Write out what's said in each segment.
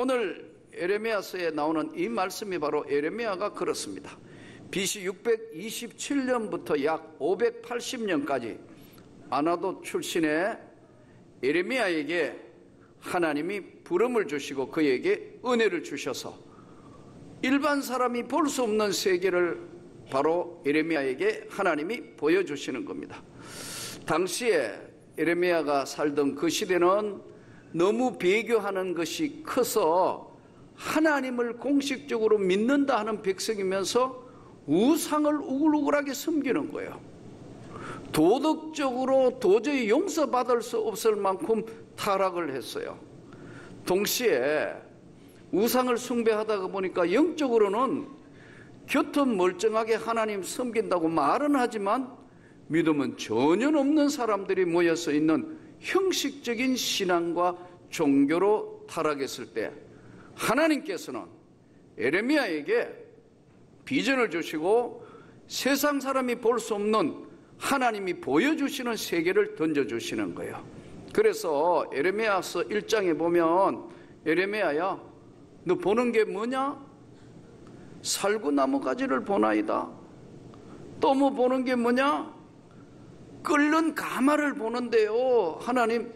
오늘 에레미야서에 나오는 이 말씀이 바로 에레미야가 그렇습니다. BC 627년부터 약 580년까지 아나돗 출신의 에레미야에게 하나님이 부름을 주시고 그에게 은혜를 주셔서 일반 사람이 볼 수 없는 세계를 바로 에레미야에게 하나님이 보여주시는 겁니다. 당시에 에레미야가 살던 그 시대는 너무 배교하는 것이 커서 하나님을 공식적으로 믿는다 하는 백성이면서 우상을 우글우글하게 섬기는 거예요. 도덕적으로 도저히 용서받을 수 없을 만큼 타락을 했어요. 동시에 우상을 숭배하다가 보니까 영적으로는 곁은 멀쩡하게 하나님 섬긴다고 말은 하지만 믿음은 전혀 없는 사람들이 모여서 있는 형식적인 신앙과 종교로 타락했을 때 하나님께서는 에레미야에게 비전을 주시고 세상 사람이 볼 수 없는 하나님이 보여주시는 세계를 던져주시는 거예요. 그래서 에레미야서 1장에 보면 에레미야야, 너 보는 게 뭐냐? 살구나무 가지를 보나이다. 또 뭐 보는 게 뭐냐? 끓는 가마를 보는데요, 하나님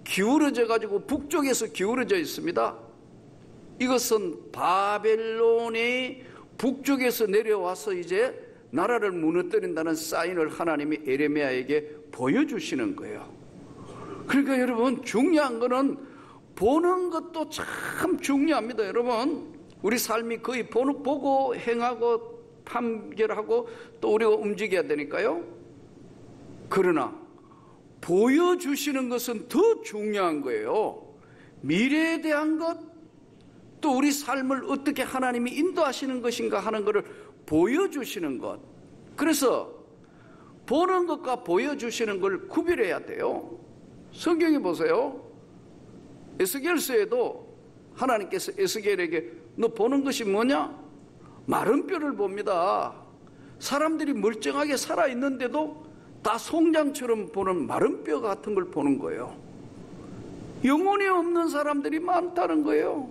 기울어져 가지고 북쪽에서 기울어져 있습니다. 이것은 바벨론이 북쪽에서 내려와서 이제 나라를 무너뜨린다는 사인을 하나님이 에레미야에게 보여주시는 거예요. 그러니까 여러분, 중요한 거는 보는 것도 참 중요합니다. 여러분, 우리 삶이 거의 보고 행하고 판결하고 또 우리가 움직여야 되니까요. 그러나 보여주시는 것은 더 중요한 거예요. 미래에 대한 것, 또 우리 삶을 어떻게 하나님이 인도하시는 것인가 하는 것을 보여주시는 것. 그래서 보는 것과 보여주시는 걸 구별해야 돼요. 성경에 보세요. 에스겔서에도 하나님께서 에스겔에게 너 보는 것이 뭐냐? 마른 뼈를 봅니다. 사람들이 멀쩡하게 살아있는데도 다 송장처럼 보는 마른 뼈 같은 걸 보는 거예요. 영혼이 없는 사람들이 많다는 거예요.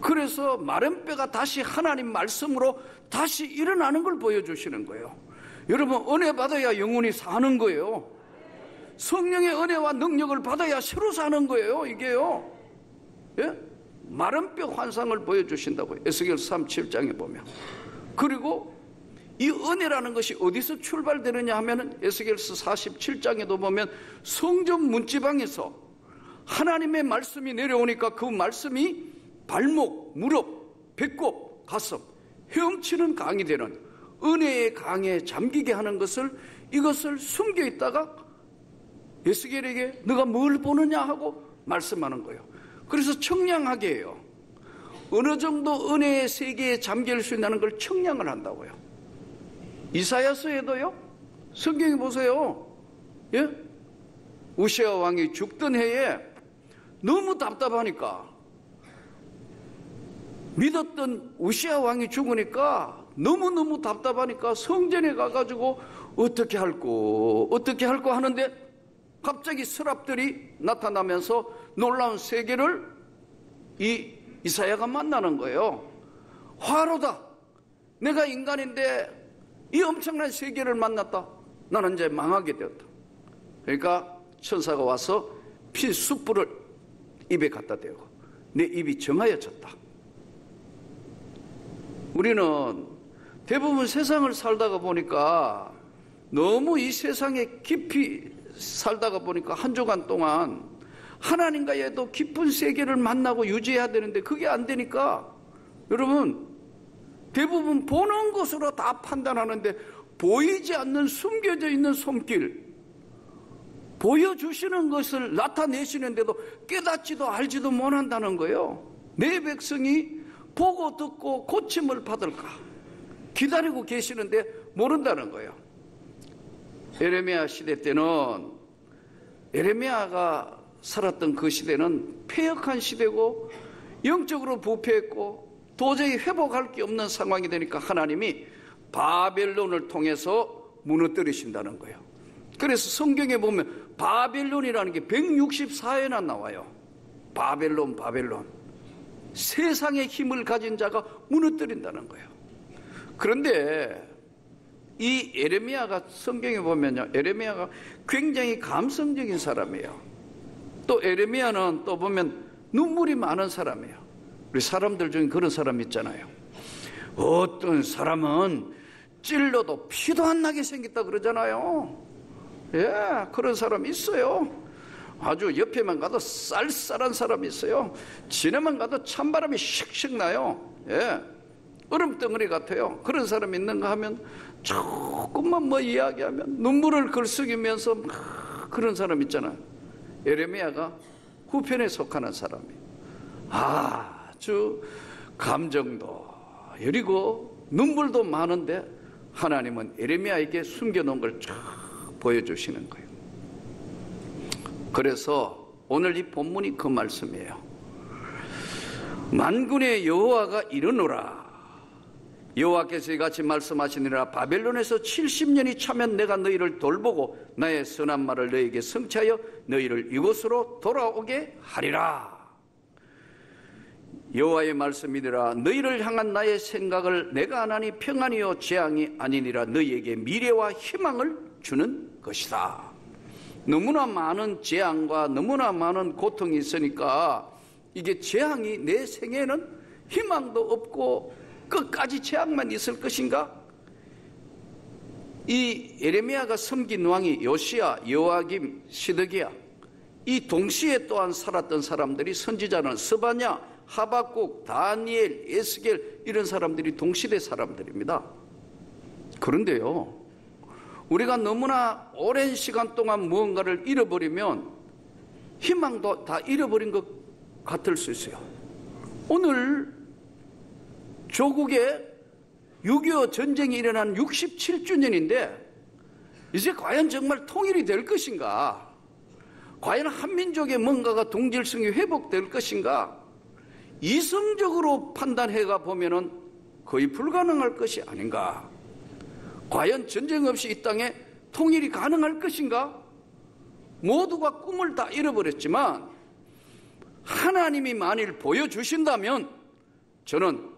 그래서 마른 뼈가 다시 하나님 말씀으로 다시 일어나는 걸 보여주시는 거예요. 여러분, 은혜 받아야 영혼이 사는 거예요. 성령의 은혜와 능력을 받아야 새로 사는 거예요, 이게요. 예? 마른 뼈 환상을 보여주신다고요. 에스겔서 37장에 보면. 그리고 이 은혜라는 것이 어디서 출발되느냐 하면은 에스겔서 47장에도 보면 성전 문지방에서 하나님의 말씀이 내려오니까 그 말씀이 발목, 무릎, 배꼽, 가슴, 헤엄치는 강이 되는 은혜의 강에 잠기게 하는 것을, 이것을 숨겨 있다가 에스겔에게 너가 뭘 보느냐 하고 말씀하는 거예요. 그래서 청량하게 해요. 어느 정도 은혜의 세계에 잠길 수 있는 걸 청량을 한다고요. 이사야서에도요, 성경에 보세요. 예? 우시아 왕이 죽던 해에 너무 답답하니까, 믿었던 우시아 왕이 죽으니까 너무너무 답답하니까 성전에 가가지고 어떻게 할꼬 하는데 갑자기 서랍들이 나타나면서 놀라운 세계를 이 이사야가 만나는 거예요. 화로다. 내가 인간인데 이 엄청난 세계를 만났다. 나는 이제 망하게 되었다. 그러니까 천사가 와서 핀 숯불을 입에 갖다 대고 내 입이 정하여졌다. 우리는 대부분 세상을 살다가 보니까 너무 이 세상에 깊이 살다가 보니까 한 주간 동안 하나님과의 더 깊은 세계를 만나고 유지해야 되는데 그게 안 되니까 여러분 대부분 보는 것으로 다 판단하는데 보이지 않는 숨겨져 있는 손길, 보여주시는 것을 나타내시는데도 깨닫지도 알지도 못한다는 거예요. 내 백성이 보고 듣고 고침을 받을까 기다리고 계시는데 모른다는 거예요. 에레미야 시대 때는, 에레미야가 살았던 그 시대는 패역한 시대고 영적으로 부패했고 도저히 회복할 게 없는 상황이 되니까 하나님이 바벨론을 통해서 무너뜨리신다는 거예요. 그래서 성경에 보면 바벨론이라는 게 164회나 나와요. 바벨론. 세상의 힘을 가진 자가 무너뜨린다는 거예요. 그런데 이 예레미야가 성경에 보면요, 예레미야가 굉장히 감성적인 사람이에요. 또 예레미야는 또 보면 눈물이 많은 사람이에요. 우리 사람들 중에 그런 사람 있잖아요. 어떤 사람은 찔러도 피도 안 나게 생겼다 그러잖아요. 예, 그런 사람 있어요. 아주 옆에만 가도 쌀쌀한 사람이 있어요. 지나만 가도 찬바람이 슉슉 나요. 예, 얼음덩어리 같아요. 그런 사람이 있는가 하면 조금만 뭐 이야기하면 눈물을 글쓰기면서 막 그런 사람 있잖아요. 예레미야가 후편에 속하는 사람이에요. 아주 감정도 여리고 눈물도 많은데 하나님은 예레미야에게 숨겨놓은 걸 쫙 보여주시는 거예요. 그래서 오늘 이 본문이 그 말씀이에요. 만군의 여호와가 이르노라. 여호와께서 이같이 말씀하시니라. 바벨론에서 70년이 차면 내가 너희를 돌보고 나의 선한 말을 너희에게 성취하여 너희를 이곳으로 돌아오게 하리라. 여호와의 말씀이니라. 너희를 향한 나의 생각을 내가 하나니 평안이요 재앙이 아니니라. 너희에게 미래와 희망을 주는 것이다. 너무나 많은 재앙과 너무나 많은 고통이 있으니까 이게 재앙이 내 생에는 희망도 없고 끝까지 재앙만 있을 것인가? 이 예레미야가 섬긴 왕이 요시야, 여호야김, 시드기야, 이 동시에 또한 살았던 사람들이 선지자는 스바냐, 하박국, 다니엘, 에스겔 이런 사람들이 동시대 사람들입니다. 그런데요, 우리가 너무나 오랜 시간 동안 무언가를 잃어버리면 희망도 다 잃어버린 것 같을 수 있어요. 오늘 조국에 6.25 전쟁이 일어난 67주년인데 이제 과연 정말 통일이 될 것인가? 과연 한민족의 뭔가가 동질성이 회복될 것인가? 이성적으로 판단해가 보면은 거의 불가능할 것이 아닌가? 과연 전쟁 없이 이 땅에 통일이 가능할 것인가? 모두가 꿈을 다 잃어버렸지만 하나님이 만일 보여주신다면 저는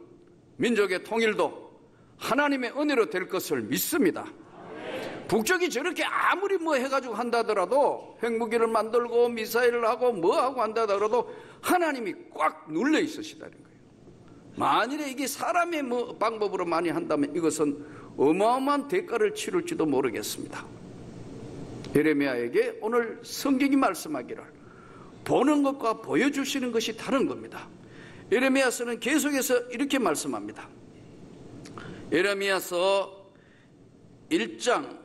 민족의 통일도 하나님의 은혜로 될 것을 믿습니다. 북쪽이 저렇게 아무리 뭐 해가지고 한다더라도 핵무기를 만들고 미사일을 하고 뭐 하고 한다더라도 하나님이 꽉 눌려 있으시다는 거예요. 만일에 이게 사람의 뭐 방법으로 많이 한다면 이것은 어마어마한 대가를 치를지도 모르겠습니다. 예레미야에게 오늘 성경이 말씀하기를 보는 것과 보여주시는 것이 다른 겁니다. 예레미야서는 계속해서 이렇게 말씀합니다. 예레미야서 1장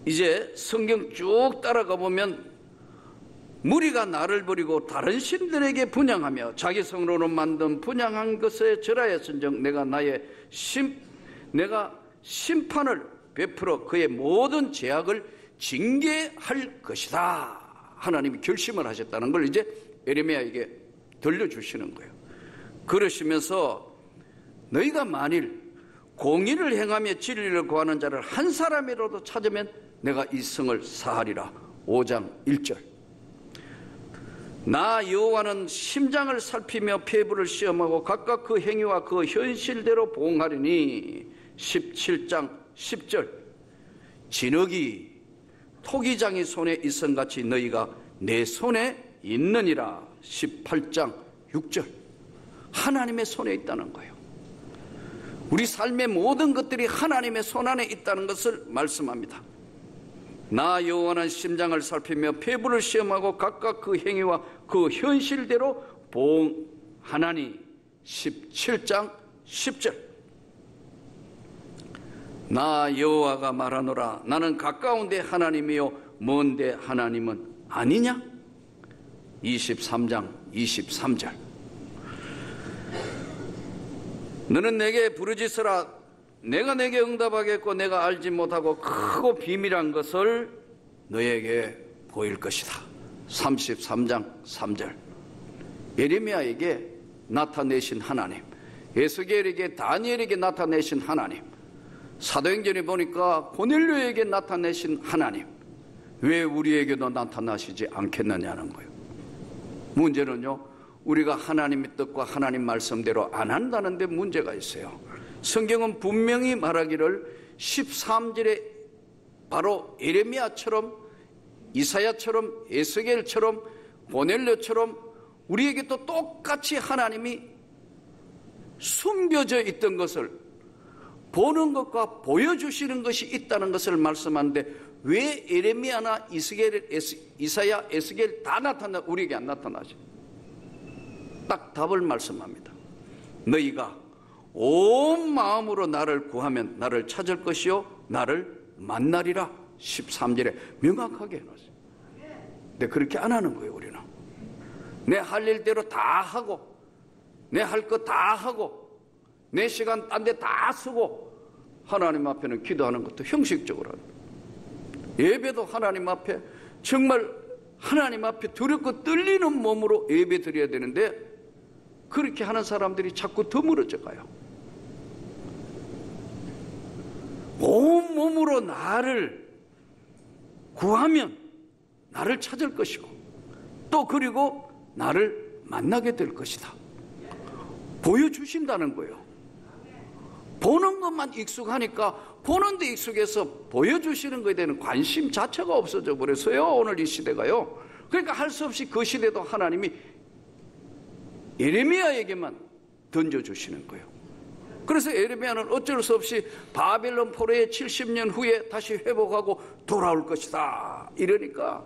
이제 성경 쭉 따라가 보면 무리가 나를 버리고 다른 신들에게 분향하며 자기 성으로는 만든 분향한 것에 절하였은즉 내가 심판을 베풀어 그의 모든 죄악을 징계할 것이다. 하나님이 결심을 하셨다는 걸 이제 예레미야에게 들려주시는 거예요. 그러시면서 너희가 만일 공의를 행하며 진리를 구하는 자를 한 사람이라도 찾으면 내가 이 성을 사하리라. 5장 1절. 나 여호와는 심장을 살피며 폐부를 시험하고 각각 그 행위와 그 현실대로 보응하리니. 17장 10절. 진흙이 토기장이 손에 있음같이 너희가 내 손에 있느니라. 18장 6절. 하나님의 손에 있다는 거예요. 우리 삶의 모든 것들이 하나님의 손 안에 있다는 것을 말씀합니다. 나 여호와는 심장을 살피며 폐부를 시험하고 각각 그 행위와 그 현실대로 보응하나니. 17장 10절. 나 여호와가 말하노라. 나는 가까운데 하나님이요 먼데 하나님은 아니냐? 23장 23절. 너는 내게 부르짖으라. 내가 내게 응답하겠고 내가 알지 못하고 크고 비밀한 것을 너에게 보일 것이다. 33장 3절. 예레미야에게 나타내신 하나님, 에스겔에게 다니엘에게 나타내신 하나님, 사도행전에 보니까 고넬료에게 나타내신 하나님, 왜 우리에게도 나타나시지 않겠느냐는 거예요. 문제는요, 우리가 하나님의 뜻과 하나님 말씀대로 안 한다는 데 문제가 있어요. 성경은 분명히 말하기를 13절에 바로 예레미야처럼 이사야처럼 에스겔처럼 고넬료처럼 우리에게 또 똑같이 하나님이 숨겨져 있던 것을 보는 것과 보여주시는 것이 있다는 것을 말씀하는데 왜 예레미야나 이사야, 에스겔 다 나타나 우리에게 안 나타나죠? 딱 답을 말씀합니다. 너희가 온 마음으로 나를 구하면 나를 찾을 것이요 나를 만나리라. 13절에 명확하게 해놨어요. 근데 그렇게 안 하는 거예요. 우리는 내 할 일대로 다 하고 내 할 거 다 하고 내 시간 딴 데 다 쓰고 하나님 앞에는 기도하는 것도 형식적으로 합니다. 예배도 하나님 앞에 정말 하나님 앞에 두렵고 떨리는 몸으로 예배 드려야 되는데 그렇게 하는 사람들이 자꾸 드물어져 가요. 온 몸으로 나를 구하면 나를 찾을 것이고 또 그리고 나를 만나게 될 것이다. 보여주신다는 거예요. 보는 것만 익숙하니까 보는데 익숙해서 보여주시는 것에 대한 관심 자체가 없어져 버렸어요. 오늘 이 시대가요. 그러니까 할 수 없이 그 시대도 하나님이 예레미야에게만 던져주시는 거예요. 그래서 예레미야는 어쩔 수 없이 바벨론 포로의 70년 후에 다시 회복하고 돌아올 것이다 이러니까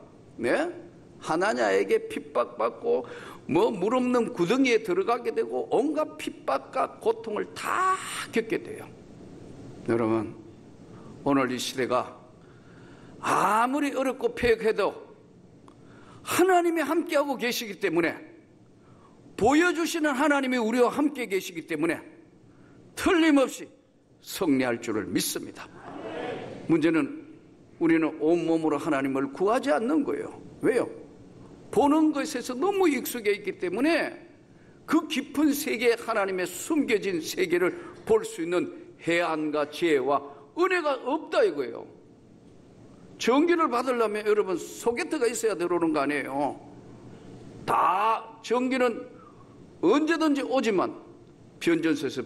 하나냐에게 핍박받고 물 없는 구덩이에 들어가게 되고 온갖 핍박과 고통을 다 겪게 돼요. 여러분 오늘 이 시대가 아무리 어렵고 폐역해도 하나님이 함께하고 계시기 때문에 보여주시는 하나님이 우리와 함께 계시기 때문에 틀림없이 승리할 줄을 믿습니다. 문제는 우리는 온몸으로 하나님을 구하지 않는 거예요. 왜요? 보는 것에서 너무 익숙해 있기 때문에 그 깊은 세계 하나님의 숨겨진 세계를 볼 수 있는 해안과 지혜와 은혜가 없다 이거예요. 전기를 받으려면 여러분 소개트가 있어야 들어오는 거 아니에요. 다 전기는 언제든지 오지만 변전소에서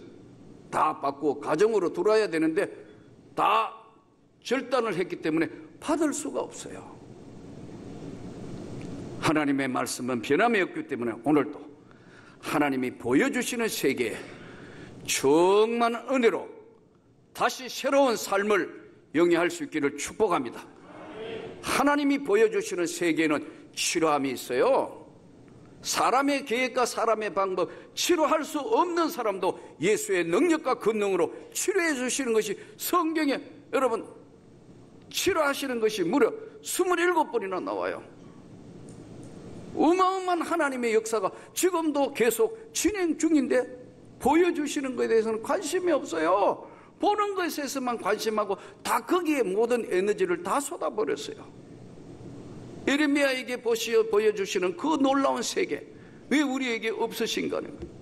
다 받고 가정으로 들어와야 되는데 다 절단을 했기 때문에 받을 수가 없어요. 하나님의 말씀은 변함이 없기 때문에 오늘도 하나님이 보여주시는 세계에 충만한 은혜로 다시 새로운 삶을 영위할 수 있기를 축복합니다. 하나님이 보여주시는 세계에는 치료함이 있어요. 사람의 계획과 사람의 방법, 치료할 수 없는 사람도 예수의 능력과 권능으로 치료해 주시는 것이 성경에 여러분 치료하시는 것이 무려 27번이나 나와요. 어마어마한 하나님의 역사가 지금도 계속 진행 중인데 보여주시는 것에 대해서는 관심이 없어요. 보는 것에서만 관심하고 다 거기에 모든 에너지를 다 쏟아버렸어요. 예레미야에게 보여주시는 그 놀라운 세계 왜 우리에게 없으신가는 거예요.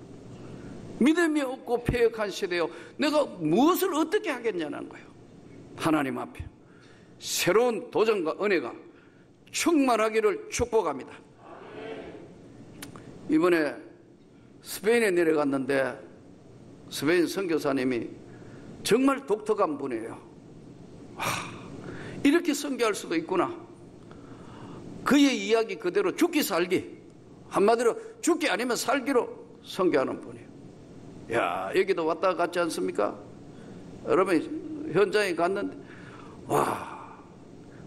믿음이 없고 폐역한 시대요 내가 무엇을 어떻게 하겠냐는 거예요. 하나님 앞에 새로운 도전과 은혜가 충만하기를 축복합니다. 이번에 스페인에 내려갔는데 스페인 선교사님이 정말 독특한 분이에요. 이렇게 선교할 수도 있구나. 그의 이야기 그대로 죽기 살기, 한마디로 죽기 아니면 살기로 선교하는 분이에요. 야, 여기도 왔다 갔지 않습니까? 여러분 현장에 갔는데 와,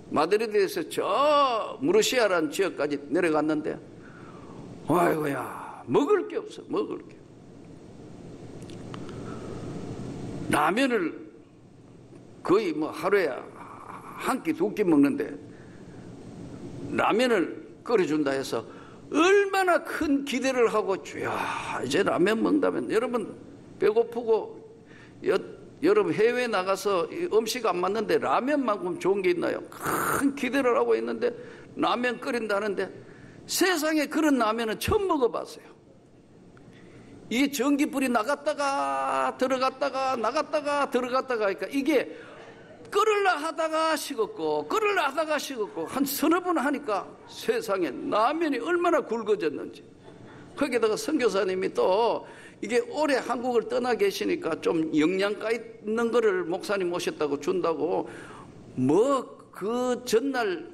마드리드에서 저 무르시아라는 지역까지 내려갔는데 아이고야, 먹을 게 없어. 먹을 게. 라면을 거의 뭐 하루에 한 끼, 두 끼 먹는데 라면을 끓여준다 해서 얼마나 큰 기대를 하고 주야 이제 라면 먹는다면 여러분 배고프고 여러분 해외 나가서 음식 안 맞는데 라면만큼 좋은 게 있나요? 큰 기대를 하고 있는데 라면 끓인다는데 세상에 그런 라면은 처음 먹어봤어요. 이 전기불이 나갔다가 들어갔다가 나갔다가 들어갔다가 하니까 이게 끓으려 하다가 식었고 끓으려 하다가 식었고 한 서너 번 하니까 세상에 라면이 얼마나 굵어졌는지 거기다가 선교사님이 또 이게 오래 한국을 떠나 계시니까 좀 영양가 있는 거를 목사님 오셨다고 준다고 뭐 그 전날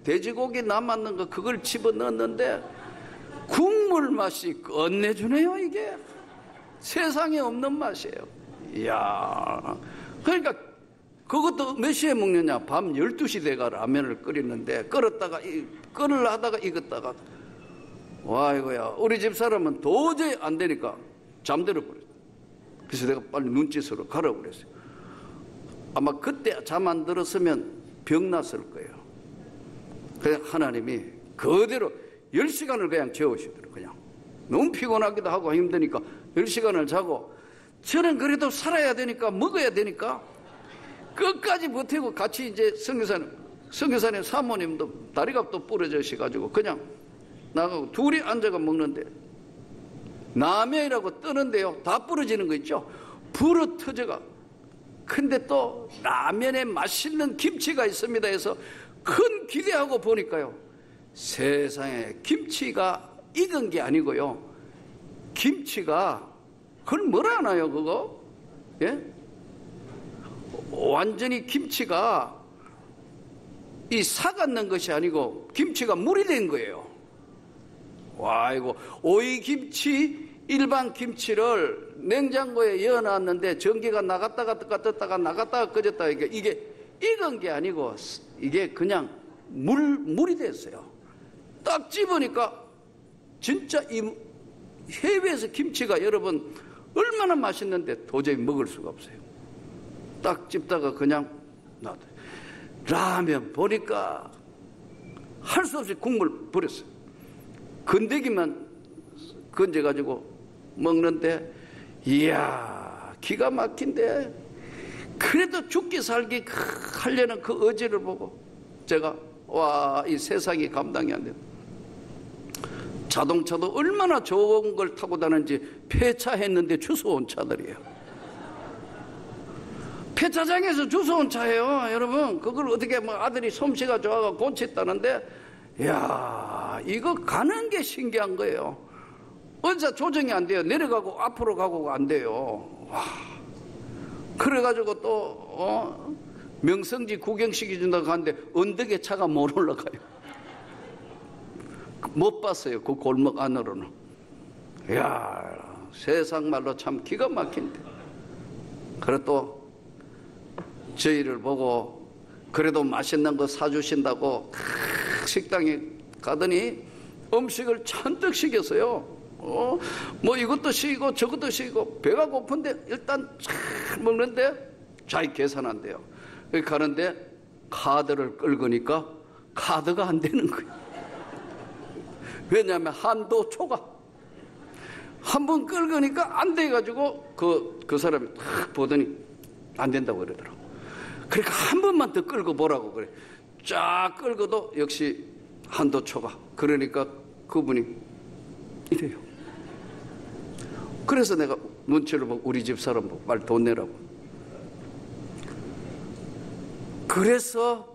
돼지고기 남았는 거 그걸 집어넣었는데 국물 맛이 끝내주네요. 이게 세상에 없는 맛이에요. 이야, 그러니까 그것도 몇 시에 먹느냐? 밤 12시 돼가 라면을 끓이는데 끓었다가 끓을 하다가 익었다가 와 이거야 우리 집사람은 도저히 안 되니까 잠들어 버렸어요. 그래서 내가 빨리 눈짓으로 가라고 그랬어요. 아마 그때 잠 안 들었으면 병 났을 거예요. 그냥 하나님이 그대로 10시간을 그냥 재우시더라고요. 그냥 너무 피곤하기도 하고 힘드니까 10시간을 자고 저는 그래도 살아야 되니까 먹어야 되니까 끝까지 버티고 같이 이제 선교사님 사모님도 다리가 또 부러져셔가지고 그냥 나가고 둘이 앉아가 먹는데 라면이라고 뜨는데요 다 부러지는 거 있죠. 불어 터져가. 근데 또 라면에 맛있는 김치가 있습니다 해서 큰 기대하고 보니까요 세상에 김치가 익은 게 아니고요 김치가 그걸 뭐라 하나요 그거? 예? 완전히 김치가 이 사갔는 것이 아니고 김치가 물이 된 거예요. 와 이거 오이김치 일반 김치를 냉장고에 넣어놨는데 전기가 나갔다가 떴다가 나갔다가 꺼졌다가 이게 익은 게 아니고 이게 그냥 물이 됐어요. 딱 집으니까 진짜 이 해외에서 김치가 여러분 얼마나 맛있는데 도저히 먹을 수가 없어요. 딱 집다가 그냥 놔둬요. 라면 보니까 할 수 없이 국물 버렸어요. 건더기만 건져가지고 먹는데 이야 기가 막힌데 그래도 죽기 살기 하려는 그 의지를 보고 제가 와 이 세상이 감당이 안 돼요. 자동차도 얼마나 좋은 걸 타고 다니는지 폐차했는데 주워온 차들이에요. 폐차장에서 주워온 차예요. 여러분 그걸 어떻게 뭐 아들이 솜씨가 좋아가 고쳤다는데 이야 이거 가는 게 신기한 거예요. 언제 조정이 안 돼요. 내려가고 앞으로 가고가 안 돼요. 와. 그래가지고 또 명성지 구경시켜준다고 하는데 언덕에 차가 못 올라가요. 못 봤어요. 그 골목 안으로는. 이야 세상 말로 참 기가 막힌데. 그래 또 저희를 보고 그래도 맛있는 거 사주신다고 식당에 가더니 음식을 잔뜩 시켰어요. 뭐 이것도 시키고 저것도 시키고 배가 고픈데 일단 잘 먹는데 잘 계산한대요. 여기 가는데 카드를 끌으니까 카드가 안 되는 거예요. 왜냐하면 한도 초과. 한번 끌으니까 안 돼가지고 그 사람이 탁 보더니 안 된다고 그러더라고. 그러니까 한 번만 더 끌고 보라고 그래. 쫙 끌고도 역시 한도 초과. 그러니까 그분이 이래요. 그래서 내가 눈치를 보고 우리 집 사람 보고 빨리 돈 내라고. 그래서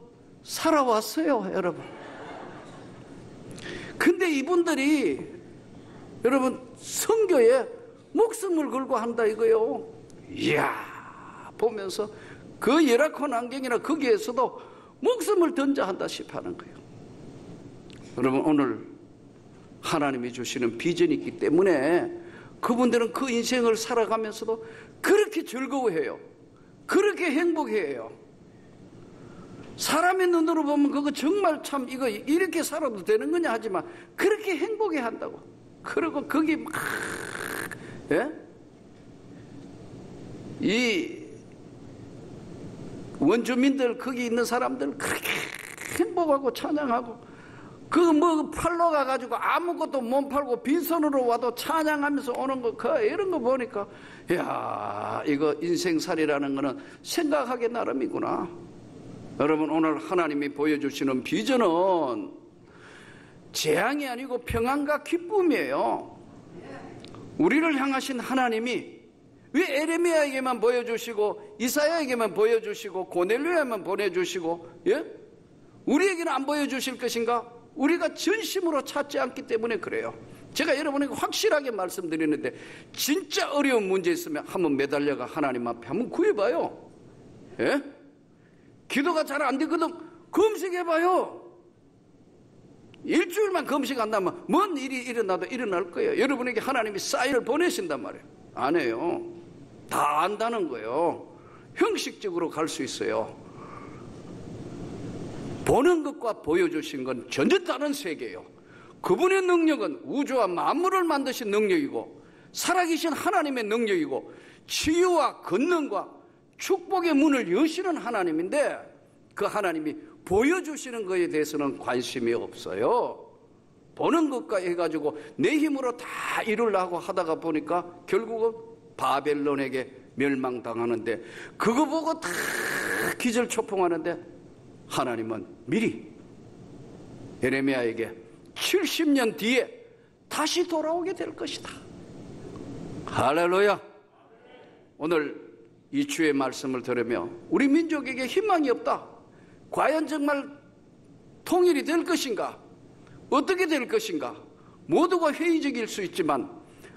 살아왔어요, 여러분. 근데 이분들이 여러분 선교에 목숨을 걸고 한다 이거요. 이야 보면서 그 열악한 환경이나 거기에서도 목숨을 던져 한다시피 하는 거예요. 여러분 오늘 하나님이 주시는 비전이 있기 때문에 그분들은 그 인생을 살아가면서도 그렇게 즐거워해요. 그렇게 행복해해요. 사람의 눈으로 보면 그거 정말 참 이거 이렇게 살아도 되는 거냐 하지만 그렇게 행복해 한다고. 그리고 거기 막 예? 이 원주민들 거기 있는 사람들 그렇게 행복하고 찬양하고 그 뭐 팔러 가가지고 아무것도 못 팔고 빈손으로 와도 찬양하면서 오는 거 그 이런 거 보니까 야 이거 인생살이라는 거는 생각하기 나름이구나. 여러분 오늘 하나님이 보여주시는 비전은 재앙이 아니고 평안과 기쁨이에요. 우리를 향하신 하나님이 왜 에레미야에게만 보여주시고 이사야에게만 보여주시고 고넬료에만 보내주시고 예? 우리에게는 안 보여주실 것인가? 우리가 전심으로 찾지 않기 때문에 그래요. 제가 여러분에게 확실하게 말씀드리는데 진짜 어려운 문제 있으면 한번 매달려가 하나님 앞에 한번 구해봐요. 예? 기도가 잘 안 되거든 검색해봐요. 일주일만 검색 안 나면 뭔 일이 일어나도 일어날 거예요. 여러분에게 하나님이 사인을 보내신단 말이에요. 안 해요. 다 안다는 거예요. 형식적으로 갈 수 있어요. 보는 것과 보여주신 건 전혀 다른 세계예요. 그분의 능력은 우주와 만물을 만드신 능력이고 살아계신 하나님의 능력이고 치유와 권능과 축복의 문을 여시는 하나님인데 그 하나님이 보여주시는 것에 대해서는 관심이 없어요. 보는 것과 해가지고 내 힘으로 다 이루려고 하다가 보니까 결국은 바벨론에게 멸망당하는데 그거 보고 다 기절초풍하는데 하나님은 미리 예레미야에게 70년 뒤에 다시 돌아오게 될 것이다. 할렐루야. 오늘 이 주의 말씀을 들으며 우리 민족에게 희망이 없다. 과연 정말 통일이 될 것인가? 어떻게 될 것인가? 모두가 회의적일 수 있지만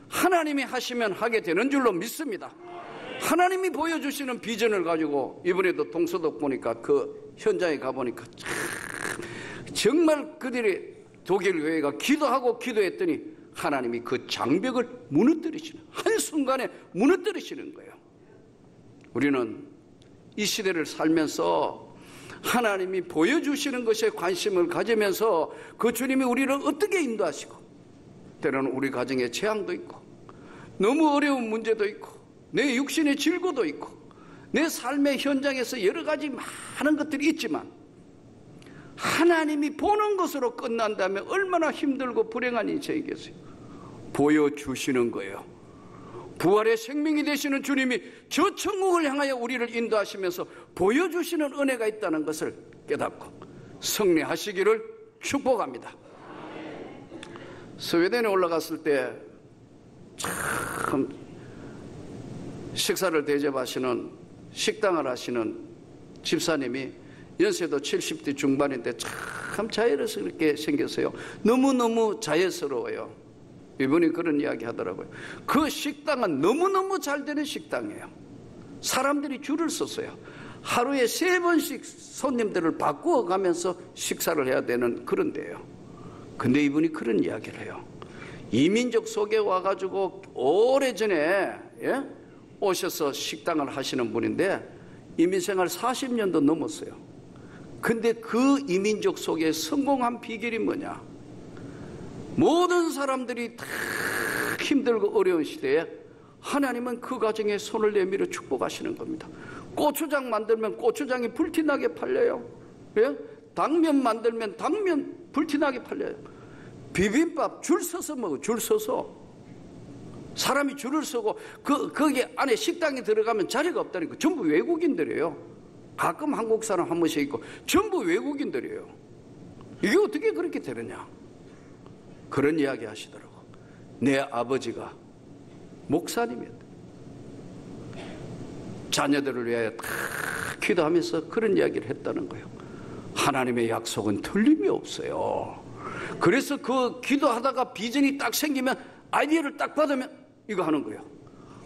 하나님이 하시면 하게 되는 줄로 믿습니다. 하나님이 보여주시는 비전을 가지고 이번에도 동서독 보니까 그 현장에 가보니까 정말 그들이 독일 교회가 기도하고 기도했더니 하나님이 그 장벽을 무너뜨리시는 한순간에 무너뜨리시는 거예요. 우리는 이 시대를 살면서 하나님이 보여주시는 것에 관심을 가지면서 그 주님이 우리를 어떻게 인도하시고 때로는 우리 가정에 재앙도 있고 너무 어려운 문제도 있고 내 육신의 질고도 있고 내 삶의 현장에서 여러 가지 많은 것들이 있지만 하나님이 보는 것으로 끝난다면 얼마나 힘들고 불행한 인생이겠어요. 보여주시는 거예요. 부활의 생명이 되시는 주님이 저 천국을 향하여 우리를 인도하시면서 보여주시는 은혜가 있다는 것을 깨닫고 승리하시기를 축복합니다. 스웨덴에 올라갔을 때 참 식사를 대접하시는 식당을 하시는 집사님이 연세도 70대 중반인데 참 자연스럽게 생겼어요. 너무너무 자연스러워요. 이분이 그런 이야기 하더라고요. 그 식당은 너무너무 잘 되는 식당이에요. 사람들이 줄을 섰어요. 하루에 3번씩 손님들을 바꾸어 가면서 식사를 해야 되는 그런 데예요. 근데 이분이 그런 이야기를 해요. 이민족 속에 와가지고 오래전에 오셔서 식당을 하시는 분인데 이민생활 40년도 넘었어요. 근데 그 이민족 속에 성공한 비결이 뭐냐? 모든 사람들이 다 힘들고 어려운 시대에 하나님은 그 가정에 손을 내밀어 축복하시는 겁니다. 고추장 만들면 고추장이 불티나게 팔려요. 당면 만들면 당면 불티나게 팔려요. 비빔밥 줄 서서 먹어. 줄 서서 사람이 줄을 서고 거기 안에 식당에 들어가면 자리가 없다니까. 전부 외국인들이에요. 가끔 한국 사람 한 번씩 있고 전부 외국인들이에요. 이게 어떻게 그렇게 되느냐? 그런 이야기 하시더라고. 내 아버지가 목사님이었다. 자녀들을 위하여 다 기도하면서 그런 이야기를 했다는 거예요. 하나님의 약속은 틀림이 없어요. 그래서 그 기도하다가 비전이 딱 생기면 아이디어를 딱 받으면 이거 하는 거예요.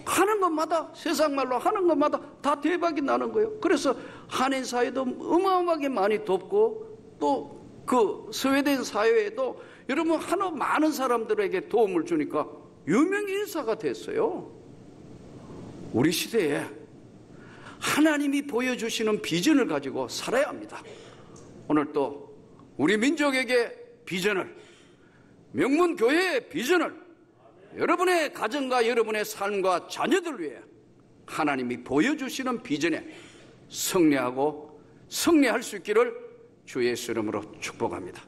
하는 것마다 세상 말로 하는 것마다 다 대박이 나는 거예요. 그래서 한인 사회도 어마어마하게 많이 돕고 또 그 스웨덴 사회에도 여러분 많은 사람들에게 도움을 주니까 유명 인사가 됐어요. 우리 시대에 하나님이 보여주시는 비전을 가지고 살아야 합니다. 오늘 또 우리 민족에게 비전을, 명문교회의 비전을 여러분의 가정과 여러분의 삶과 자녀들 위해 하나님이 보여주시는 비전에 승리하고 승리할 수 있기를 주 예수 이름으로 축복합니다.